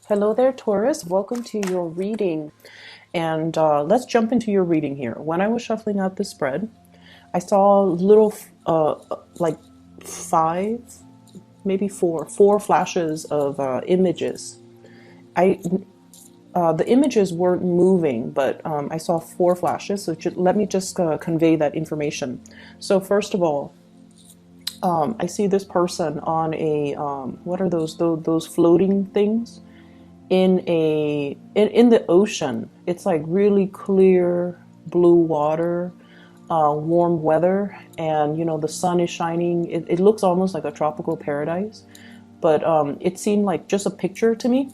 Hello there, Taurus. Welcome to your reading. And let's jump into your reading here. When I was shuffling out the spread, I saw little, like five, maybe four flashes of images. I The images weren't moving, but I saw four flashes. So let me just convey that information. So first of all, I see this person on a what are those floating things? In the ocean. It's like really clear blue water, warm weather, and the sun is shining. It looks almost like a tropical paradise, but it seemed like just a picture to me.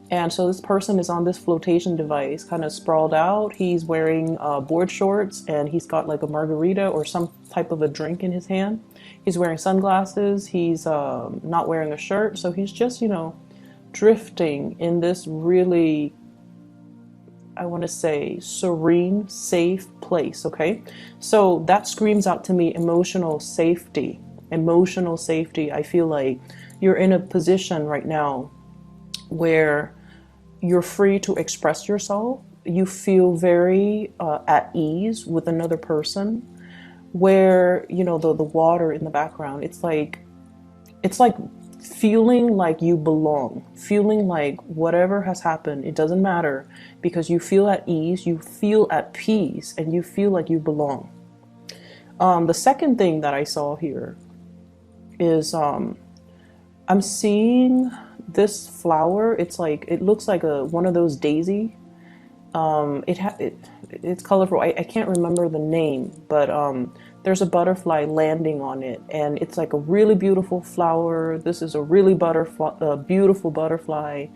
And so this person is on this flotation device, kind of sprawled out. He's wearing board shorts, and he's got like a margarita or some type of a drink in his hand. He's wearing sunglasses. He's not wearing a shirt, so he's just drifting in this really, I want to say, serene, safe place. Okay, so that screams out to me emotional safety. Emotional safety. I feel like you're in a position right now where you're free to express yourself. You feel very at ease with another person, where the water in the background, it's like feeling like you belong, feeling like whatever has happened, it doesn't matter, because you feel at ease, you feel at peace, and you feel like you belong. The second thing that I saw here is I'm seeing this flower. It looks like one of those daisy. It's colorful. I can't remember the name, but there's a butterfly landing on it, and it's like a really beautiful flower. This is a really beautiful butterfly,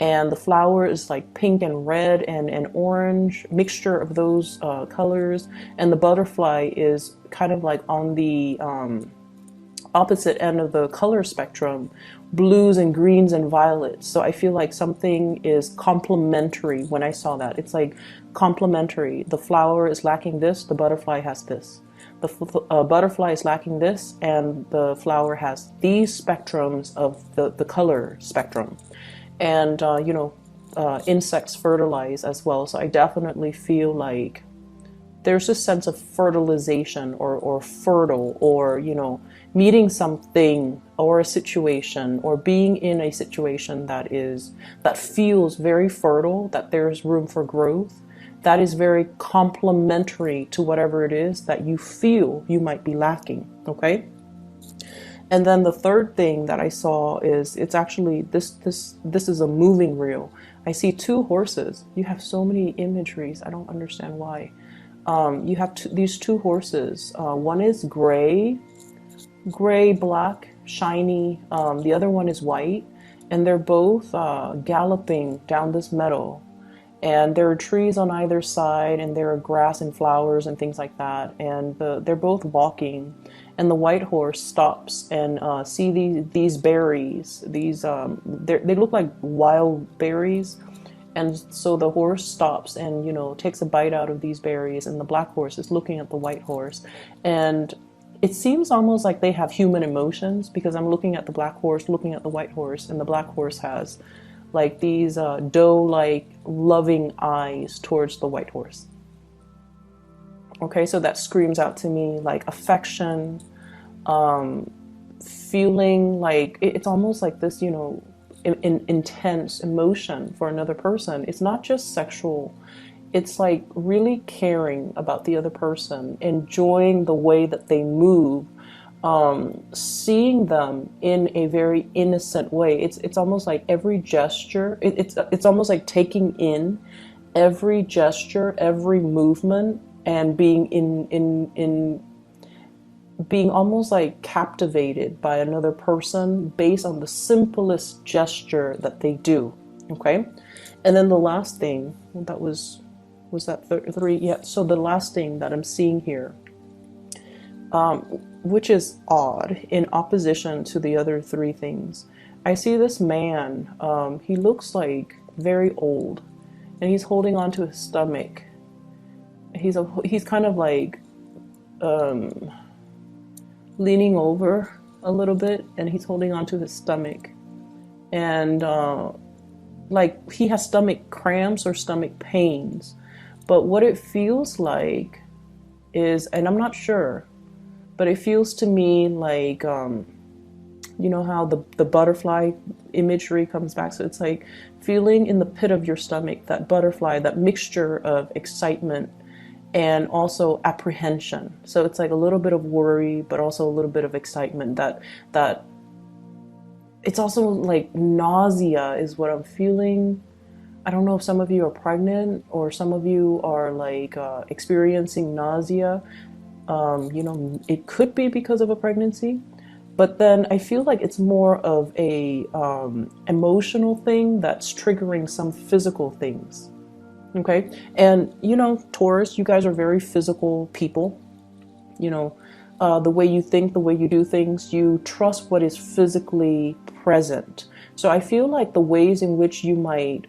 and the flower is like pink and red and orange, mixture of those colors, and the butterfly is kind of like on the opposite end of the color spectrum, blues and greens and violets. So I feel like something is complementary when I saw that. It's like complementary. The flower is lacking this, the butterfly has this. The butterfly is lacking this, and the flower has these spectrums of the color spectrum. And, insects fertilize as well. So I definitely feel like there's this sense of fertilization or fertile, or meeting something or a situation, or being in a situation that feels very fertile, that there's room for growth, that is very complementary to whatever it is that you feel you might be lacking. Okay. And then the third thing that I saw is, it's actually this is a moving reel. I see two horses. You have so many imageries. I don't understand why. You have these two horses. One is gray, black, shiny. The other one is white, and they're both galloping down this meadow. And there are trees on either side, and there are grass and flowers and things like that. And they're both walking, and the white horse stops and see these berries. They look like wild berries. And so the horse stops and, takes a bite out of these berries, and the black horse is looking at the white horse. And it seems almost like they have human emotions, because I'm looking at the black horse, looking at the white horse, and the black horse has like these doe-like loving eyes towards the white horse. Okay, so that screams out to me like affection, feeling like it's almost like this, intense emotion for another person. It's not just sexual. It's like really caring about the other person, enjoying the way that they move, seeing them in a very innocent way. It's almost like every gesture. It's almost like taking in every gesture, every movement, and being almost like captivated by another person based on the simplest gesture that they do. Okay. And then the last thing that was that three? Yeah. So the last thing that I'm seeing here, which is odd in opposition to the other three things, I see this man. He looks like very old, and he's holding onto his stomach. He's kind of like leaning over a little bit, and he's holding onto his stomach, and like he has stomach cramps or stomach pains. But what it feels like is, and I'm not sure, but it feels to me like, you know how the butterfly imagery comes back. So it's like feeling in the pit of your stomach, that butterfly, that mixture of excitement and also apprehension. So it's like a little bit of worry, but also a little bit of excitement. That it's also like nausea is what I'm feeling. I don't know if some of you are pregnant or some of you are like experiencing nausea. You know, it could be because of a pregnancy, but then I feel like it's more of a emotional thing that's triggering some physical things. Okay, and you know, Taurus, you guys are very physical people. You know, the way you think, the way you do things, you trust what is physically present. So I feel like the ways in which you might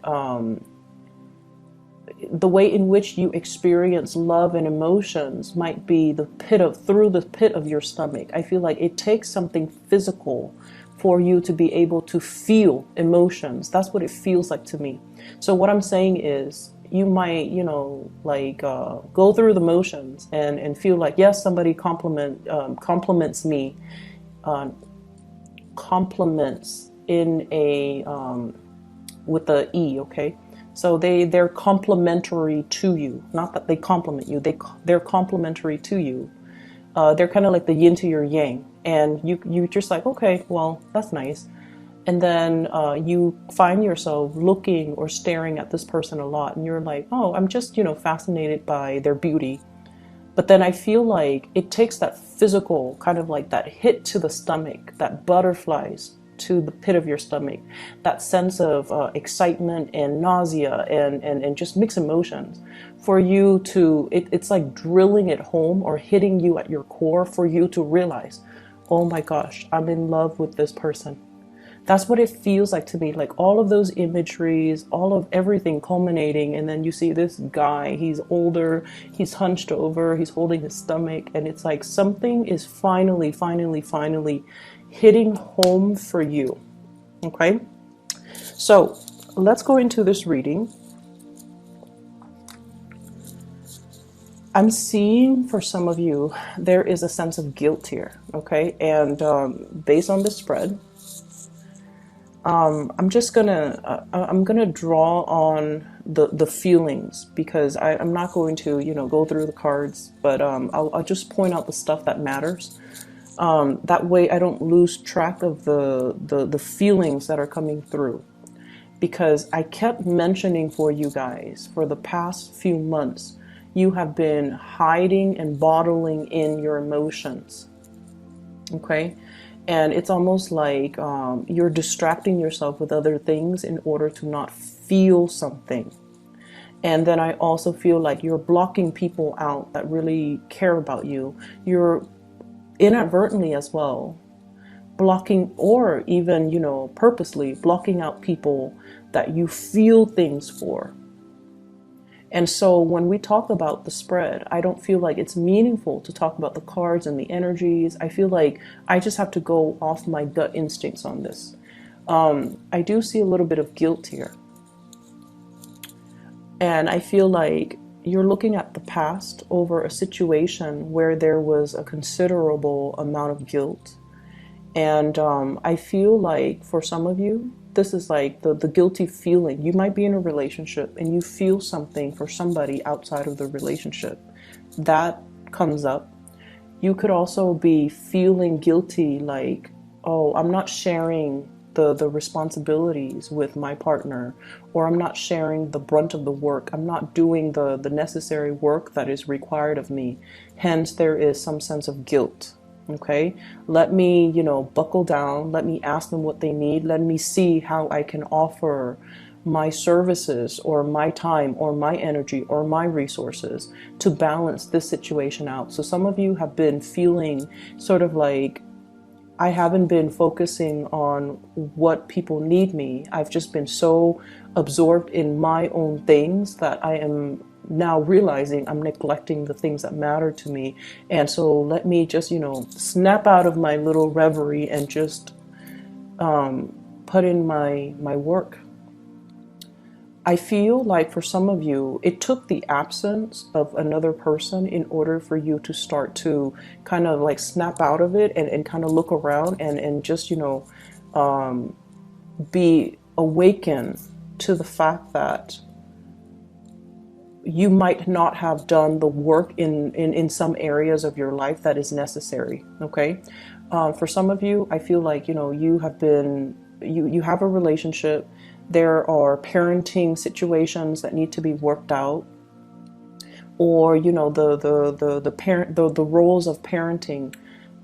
the way in which you experience love and emotions might be through the pit of your stomach. I feel like it takes something physical for you to be able to feel emotions. That's what it feels like to me. So what I'm saying is, you might, you know, like go through the motions and feel like, yes, somebody compliments me, compliments in a with the E, okay? So they're complementary to you. Not that they compliment you. They're complementary to you. They're kind of like the yin to your yang, and you just like, okay, well, that's nice. And then you find yourself looking or staring at this person a lot, and you're like, oh, I'm just, you know, fascinated by their beauty. But then I feel like it takes that physical kind of like that hit to the stomach, that butterflies to the pit of your stomach, that sense of excitement and nausea and just mixed emotions for you to, it's like drilling it home or hitting you at your core for you to realize, oh my gosh, I'm in love with this person. That's what it feels like to me, like all of those imageries, all of everything culminating, and then you see this guy, he's older, he's hunched over, he's holding his stomach, and it's like something is finally hitting home for you. Okay? So let's go into this reading. I'm seeing for some of you, there is a sense of guilt here, okay? And based on the spread, I'm just gonna I'm gonna draw on the feelings, because I'm not going to, you know, go through the cards, but I'll just point out the stuff that matters. That way I don't lose track of the feelings that are coming through, because I kept mentioning for you guys for the past few months, you have been hiding and bottling in your emotions. Okay? And it's almost like you're distracting yourself with other things in order to not feel something. And then I also feel like you're blocking people out that really care about you. You're inadvertently as well blocking, or even, you know, purposely blocking out people that you feel things for. And so when we talk about the spread, I don't feel like it's meaningful to talk about the cards and the energies. I feel like I just have to go off my gut instincts on this. I do see a little bit of guilt here. And I feel like you're looking at the past over a situation where there was a considerable amount of guilt. And I feel like for some of you, this is like the guilty feeling. You might be in a relationship and you feel something for somebody outside of the relationship. That comes up. You could also be feeling guilty, like, oh, I'm not sharing the responsibilities with my partner, or I'm not sharing the brunt of the work. I'm not doing the necessary work that is required of me. Hence, there is some sense of guilt. Okay, let me, you know, buckle down. Let me ask them what they need. Let me see how I can offer my services or my time or my energy or my resources to balance this situation out. So some of you have been feeling sort of like, I haven't been focusing on what people need me. I've just been so absorbed in my own things that I am now realizing I'm neglecting the things that matter to me. And so let me just, you know, snap out of my little reverie and just put in my work. I feel like for some of you, it took the absence of another person in order for you to start to kind of like snap out of it and kind of look around and just, be awakened to the fact that you might not have done the work in some areas of your life that is necessary. Okay. For some of you, I feel like, you have been, you have a relationship. There are parenting situations that need to be worked out, or, the parent, the roles of parenting.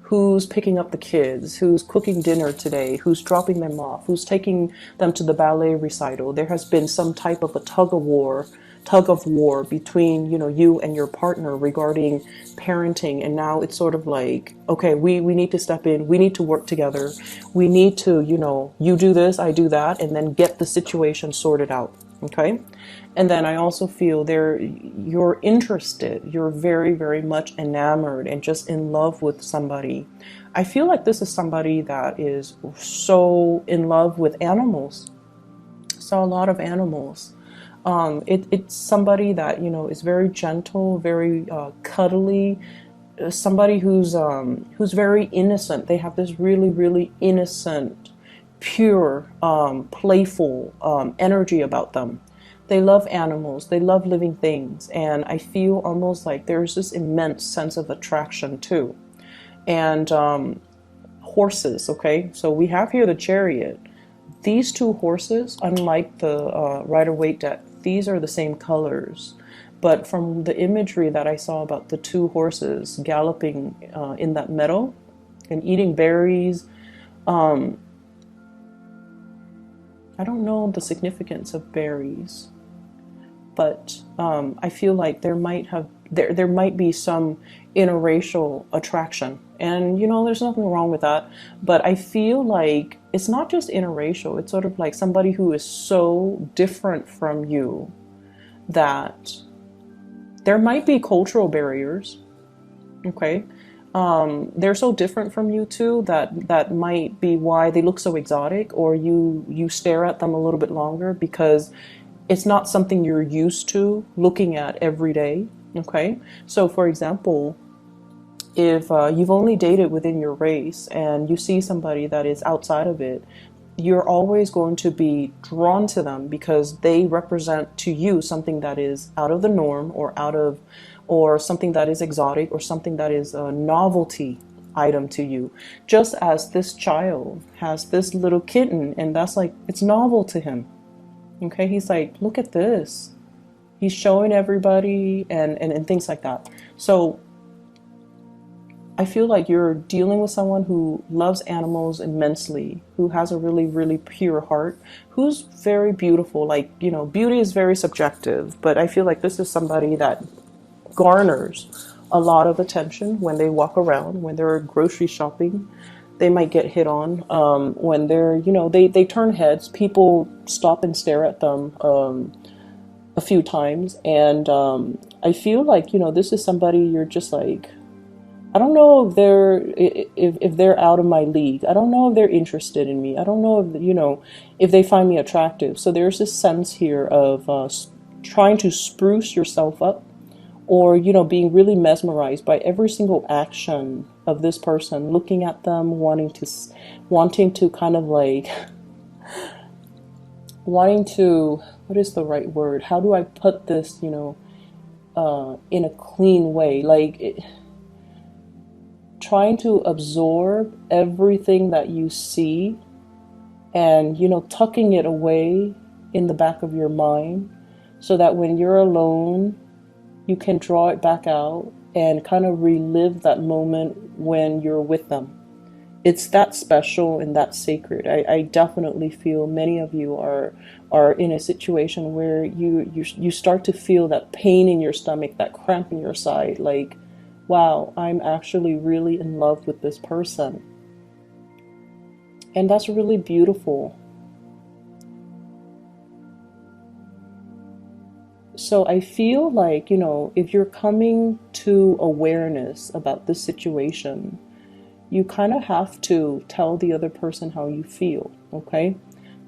Who's picking up the kids? Who's cooking dinner today? Who's dropping them off? Who's taking them to the ballet recital? There has been some type of a tug of war between, you and your partner regarding parenting. And now it's sort of like, okay, we need to step in. We need to work together. We need to, you do this, I do that, and then get the situation sorted out. Okay. And then I also feel you're interested, you're very, very much enamored and just in love with somebody. I feel like this is somebody that is so in love with animals. So a lot of animals. It's somebody that, is very gentle, very cuddly, somebody who's very innocent. They have this really, really innocent, pure, playful energy about them. They love animals, they love living things, and I feel almost like there's this immense sense of attraction too. And horses, okay? So we have here the Chariot. These two horses, unlike the Rider-Waite deck, these are the same colors. But from the imagery that I saw about the two horses galloping in that meadow and eating berries, I don't know the significance of berries, but I feel like there might be some interracial attraction, and there's nothing wrong with that. But I feel like it's not just interracial; it's sort of like somebody who is so different from you that there might be cultural barriers. Okay. They're so different from you too that might be why they look so exotic, or you stare at them a little bit longer because it's not something you're used to looking at every day. Okay, so for example, if you've only dated within your race and you see somebody that is outside of it, you're always going to be drawn to them because they represent to you something that is out of the norm, or something that is exotic, or something that is a novelty item to you. Just as this child has this little kitten, and that's like, it's novel to him. Okay, he's like, look at this. He's showing everybody and things like that. So I feel like you're dealing with someone who loves animals immensely, who has a really, really pure heart, who's very beautiful. Like, beauty is very subjective, but I feel like this is somebody that garners a lot of attention when they walk around, when they're grocery shopping. They might get hit on when they're, they turn heads. People stop and stare at them a few times. And I feel like, this is somebody you're just like, I don't know if they're out of my league. I don't know if they're interested in me. I don't know if they find me attractive. So there's this sense here of trying to spruce yourself up, or being really mesmerized by every single action of this person, looking at them, wanting to kind of like wanting to, what is the right word? How do I put this, in a clean way? Like trying to absorb everything that you see and, tucking it away in the back of your mind so that when you're alone, you can draw it back out and kind of relive that moment when you're with them. It's that special and that sacred. I definitely feel many of you are in a situation where you start to feel that pain in your stomach, that cramp in your side, like, wow, I'm actually really in love with this person. And that's really beautiful. So I feel like, if you're coming to awareness about this situation, you kind of have to tell the other person how you feel, okay?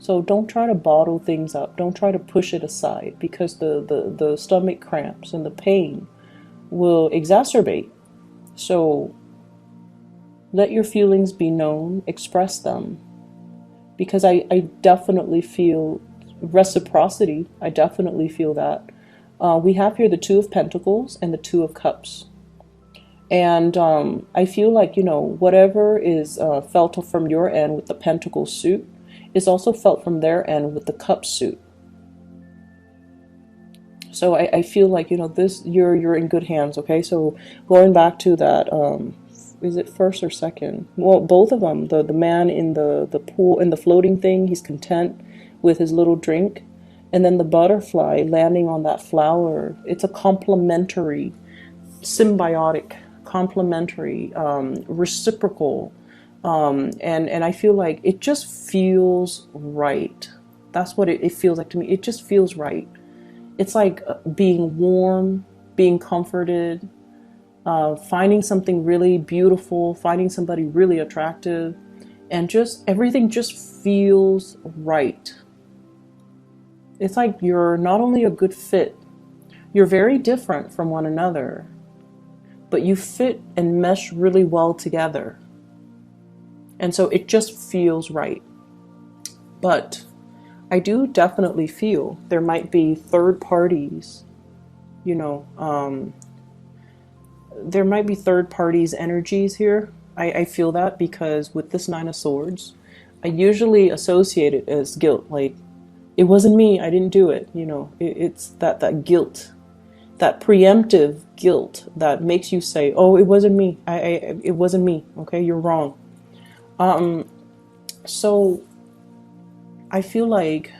So don't try to bottle things up. Don't try to push it aside, because the stomach cramps and the pain will exacerbate. So let your feelings be known, express them, because I definitely feel reciprocity. I definitely feel that. We have here the Two of Pentacles and the Two of Cups. And I feel like, whatever is felt from your end with the Pentacle suit is also felt from their end with the Cup suit. So I feel like, this, you're in good hands, okay? So going back to that, is it first or second? Well, both of them. The man in the pool, in the floating thing, he's content with his little drink. And then the butterfly landing on that flower, it's a complementary, symbiotic, complementary, reciprocal, and I feel like it just feels right. That's what it feels like to me. It just feels right. It's like being warm, being comforted, finding something really beautiful, finding somebody really attractive, and just everything just feels right. It's like you're not only a good fit, you're very different from one another, but you fit and mesh really well together. And so it just feels right. But I do definitely feel there might be third parties, there might be third parties energies here. I feel that because with this Nine of Swords, I usually associate it as guilt. Like, it wasn't me, I didn't do it. It's that guilt, that preemptive guilt that makes you say, oh, it wasn't me. It wasn't me. Okay, you're wrong. So I feel like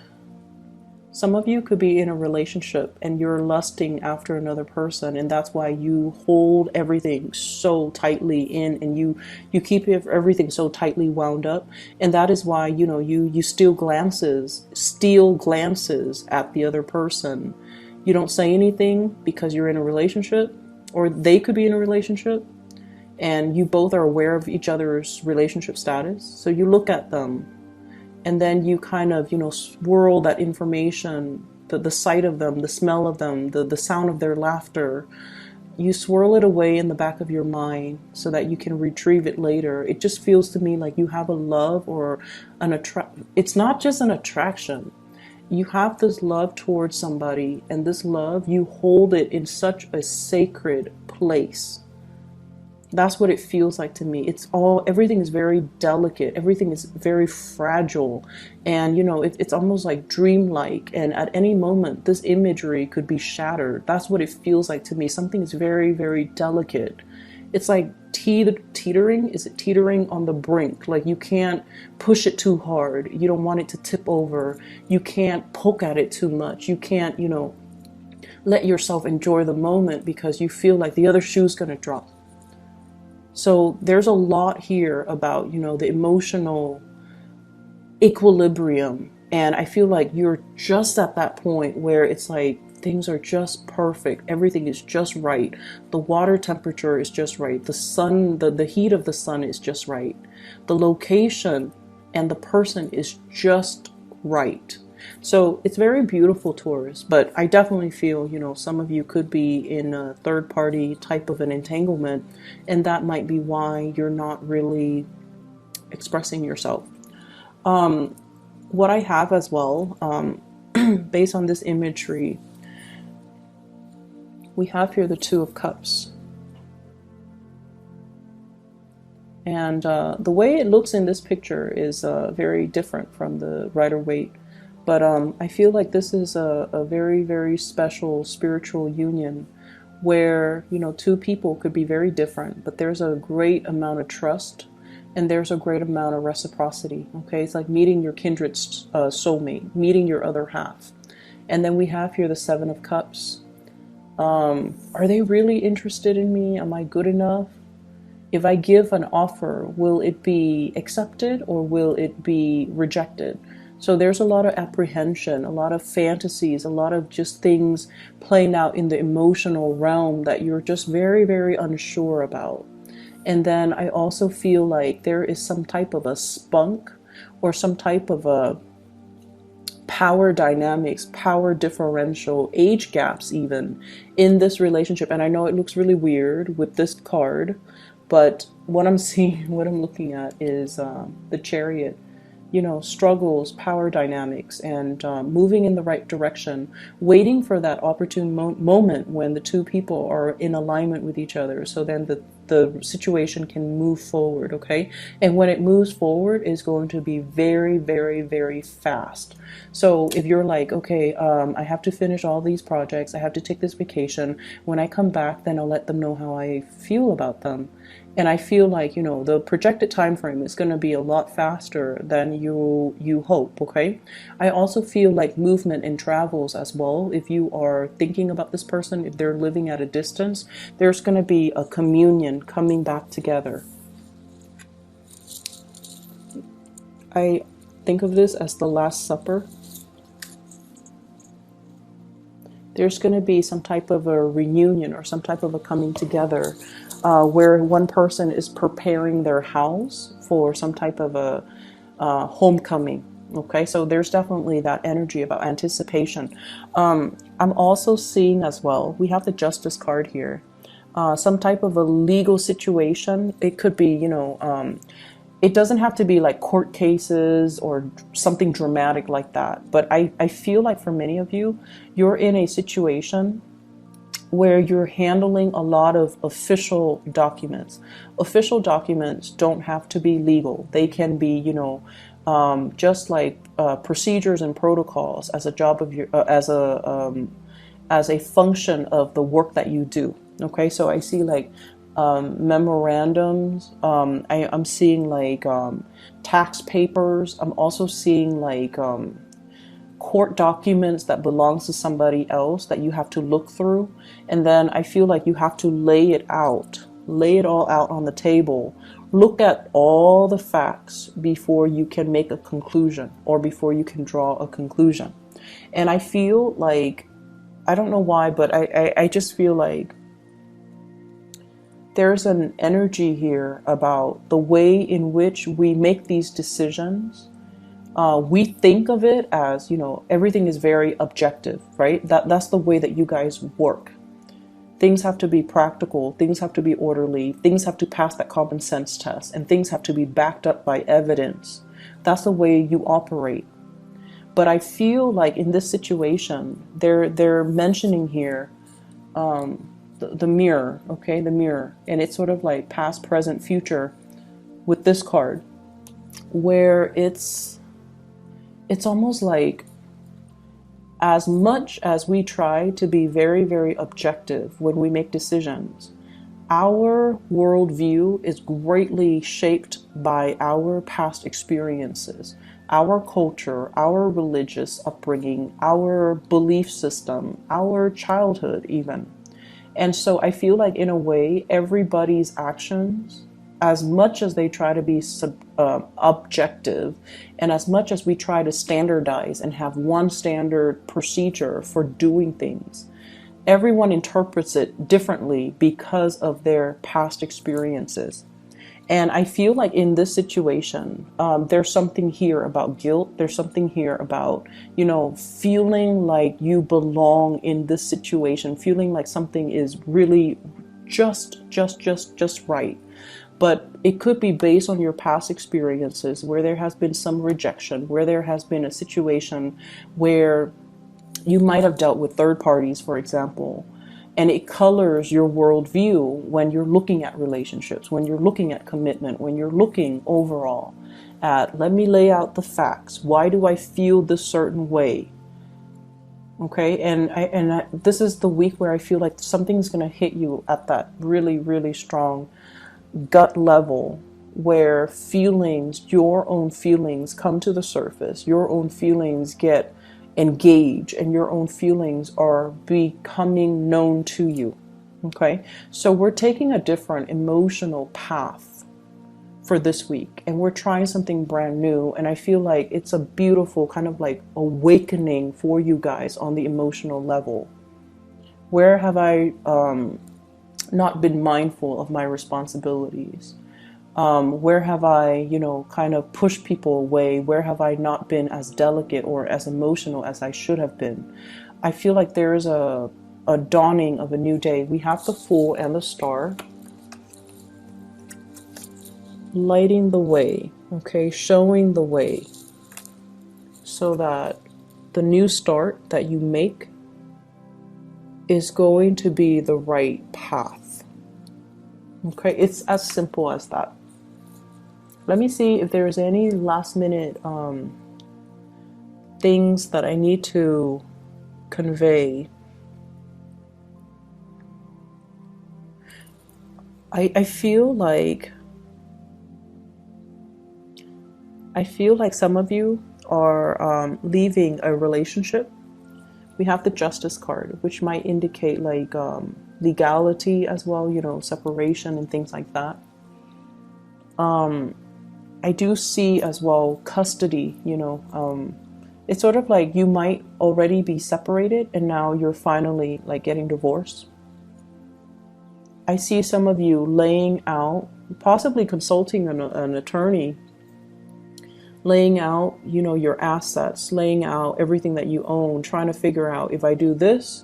some of you could be in a relationship and you're lusting after another person, and that's why you hold everything so tightly in, and you keep everything so tightly wound up, and that is why you steal glances at the other person. You don't say anything because you're in a relationship, or they could be in a relationship, and you both are aware of each other's relationship status. So you look at them, and then you kind of, swirl that information, the sight of them, the smell of them, the sound of their laughter. You swirl it away in the back of your mind so that you can retrieve it later. It just feels to me like you have a love or it's not just an attraction. You have this love towards somebody, and this love, you hold it in such a sacred place. That's what it feels like to me. Everything is very delicate. Everything is very fragile. And, it's almost like dreamlike. And at any moment, this imagery could be shattered. That's what it feels like to me. Something is very, very delicate. It's like teetering. Is it teetering on the brink? Like, you can't push it too hard. You don't want it to tip over. You can't poke at it too much. You can't, let yourself enjoy the moment because you feel like the other shoe's going to drop. So there's a lot here about, the emotional equilibrium. And I feel like you're just at that point where it's like things are just perfect. Everything is just right. The water temperature is just right. The sun, the heat of the sun is just right. The location and the person is just right. So it's very beautiful, Taurus, but I definitely feel, some of you could be in a third party type of an entanglement, and that might be why you're not really expressing yourself. What I have as well, based on this imagery, we have here the Two of Cups. And the way it looks in this picture is very different from the Rider-Waite. But I feel like this is a very, very special spiritual union where, two people could be very different, but there's a great amount of trust and there's a great amount of reciprocity. Okay, it's like meeting your kindred soulmate, meeting your other half. And then we have here the Seven of Cups. Are they really interested in me? Am I good enough? If I give an offer, will it be accepted or will it be rejected? So there's a lot of apprehension, a lot of fantasies, a lot of just things playing out in the emotional realm that you're just very, very unsure about. And then I also feel like there is some type of a spunk or some type of a power dynamics, power differential, age gaps even in this relationship. And I know it looks really weird with this card, but what I'm seeing, what I'm looking at is the Chariot. You know, struggles, power dynamics, and moving in the right direction, waiting for that opportune moment when the two people are in alignment with each other. So then the situation can move forward, okay? And when it moves forward, it's going to be very, very, very fast. So if you're like, okay, I have to finish all these projects, I have to take this vacation. When I come back, then I'll let them know how I feel about them. And I feel like, you know, the projected time frame is going to be a lot faster than you hope, okay? I also feel like movement and travels as well. If you are thinking about this person, if they're living at a distance, there's going to be a communion coming back together. I think of this as the Last Supper. There's going to be some type of a reunion or some type of a coming together where one person is preparing their house for some type of a homecoming. Okay, so there's definitely that energy about anticipation. I'm also seeing as well, we have the Justice card here. Some type of a legal situation. It could be, you know, it doesn't have to be like court cases or something dramatic like that. But I feel like for many of you, you're in a situation where you're handling a lot of official documents. Official documents don't have to be legal. They can be, you know, just like procedures and protocols as a job of your, as a function of the work that you do. Okay, so I see like memorandums. I'm seeing like tax papers. I'm also seeing like court documents that belongs to somebody else that you have to look through. And then I feel like you have to lay it all out on the table. Look at all the facts before you can make a conclusion or before you can draw a conclusion. And I feel like, I don't know why, but I just feel like there's an energy here about the way in which we make these decisions. We think of it as, you know, everything is very objective, right? That's the way that you guys work. Things have to be practical, things have to be orderly, things have to pass that common sense test, and things have to be backed up by evidence. That's the way you operate. But I feel like in this situation, they're mentioning here the mirror, okay, the mirror, and it's sort of like past, present, future with this card, where it's almost like, as much as we try to be very, very objective when we make decisions, our worldview is greatly shaped by our past experiences, our culture, our religious upbringing, our belief system, our childhood even. And so I feel like in a way, everybody's actions, as much as they try to be objective, and as much as we try to standardize and have one standard procedure for doing things, everyone interprets it differently because of their past experiences. And I feel like in this situation, there's something here about guilt. There's something here about, you know, feeling like you belong in this situation, feeling like something is really just right. But it could be based on your past experiences where there has been some rejection, where there has been a situation where you might have dealt with third parties, for example, and it colors your worldview when you're looking at relationships, when you're looking at commitment, when you're looking overall at, let me lay out the facts. Why do I feel this certain way? Okay, and this is the week where I feel like something's going to hit you at that really, really strong gut level, where feelings, your own feelings come to the surface, your own feelings get engaged, and your own feelings are becoming known to you. Okay, so we're taking a different emotional path for this week, and we're trying something brand new, and I feel like it's a beautiful kind of like awakening for you guys on the emotional level. Where have I not been mindful of my responsibilities? Where have I, kind of pushed people away? Where have I not been as delicate or as emotional as I should have been? I feel like there is a dawning of a new day. We have the Fool and the Star lighting the way, okay, showing the way, so that the new start that you make is going to be the right path. Okay, it's as simple as that. Let me see if there's any last minute things that I need to convey. I feel like some of you are leaving a relationship. We have the Justice card, which might indicate like legality as well, separation and things like that. I do see as well custody. It's sort of like you might already be separated and now you're finally like getting divorced. I see some of you laying out, possibly consulting an attorney, laying out, your assets, laying out everything that you own, trying to figure out, if I do this,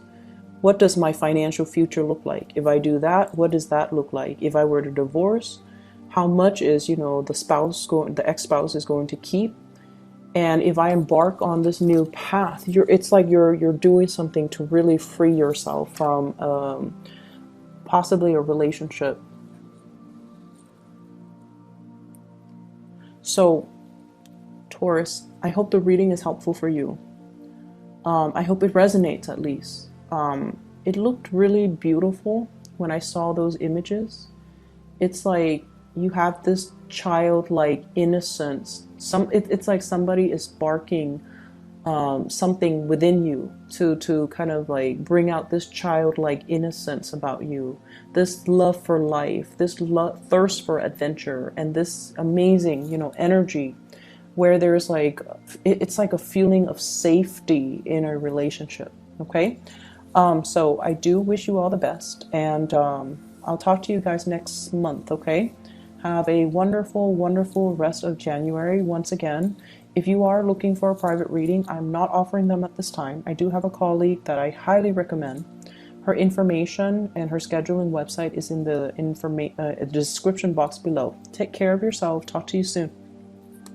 what does my financial future look like? If I do that, what does that look like? If I were to divorce, how much is, the ex-spouse is going to keep? And if I embark on this new path, it's like you're doing something to really free yourself from possibly a relationship. So, Taurus, I hope the reading is helpful for you. I hope it resonates at least. It looked really beautiful when I saw those images. It's like you have this childlike innocence. It's like somebody is sparking something within you to kind of like bring out this childlike innocence about you, this love for life, this thirst for adventure, and this amazing, energy where there's like, it's like a feeling of safety in a relationship. Okay. So I do wish you all the best, and I'll talk to you guys next month. Okay. Have a wonderful, wonderful rest of January. Once again, if you are looking for a private reading, I'm not offering them at this time. I do have a colleague that I highly recommend. Her information and her scheduling website is in the description box below. Take care of yourself. Talk to you soon.